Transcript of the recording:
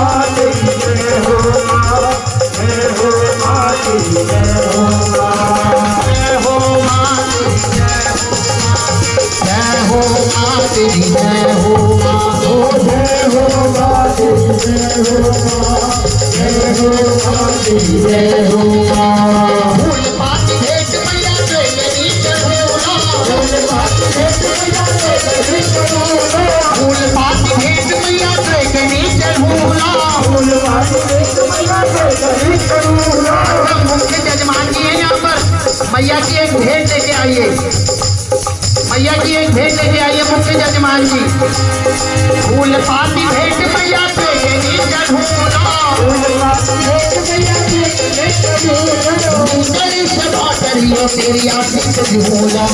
माँ तेरी जय हो माँ, जय हो माँ तेरी जय हो माँ, जय हो माँ तेरी जय हो माँ, जय हो माँ तेरी जय हो माँ, जय हो माँ तेरी जय हो माँ। फूल पाती भेंट मैया तेरी चढ़ोला, फूल पाती भेंट मैया तेरी चढ़ोला, फूल पाती भेंट मैया तेरी चढ़ोला, फूल पाती भेंट मैया तेरी चढ़ोला। मुख्य जजमान जी हैं यहाँ पर, मैया की एक भेंट लेके आइए, मैया की एक भेंट लेके आइए मुख्य जजमान जी। फूल पाती भेंट मैया तेरी चढ़ोला, फूल पाती भेंट मैया तेरी चढ़ोला, तेरी सभा करियो तेरी आशीष झूला।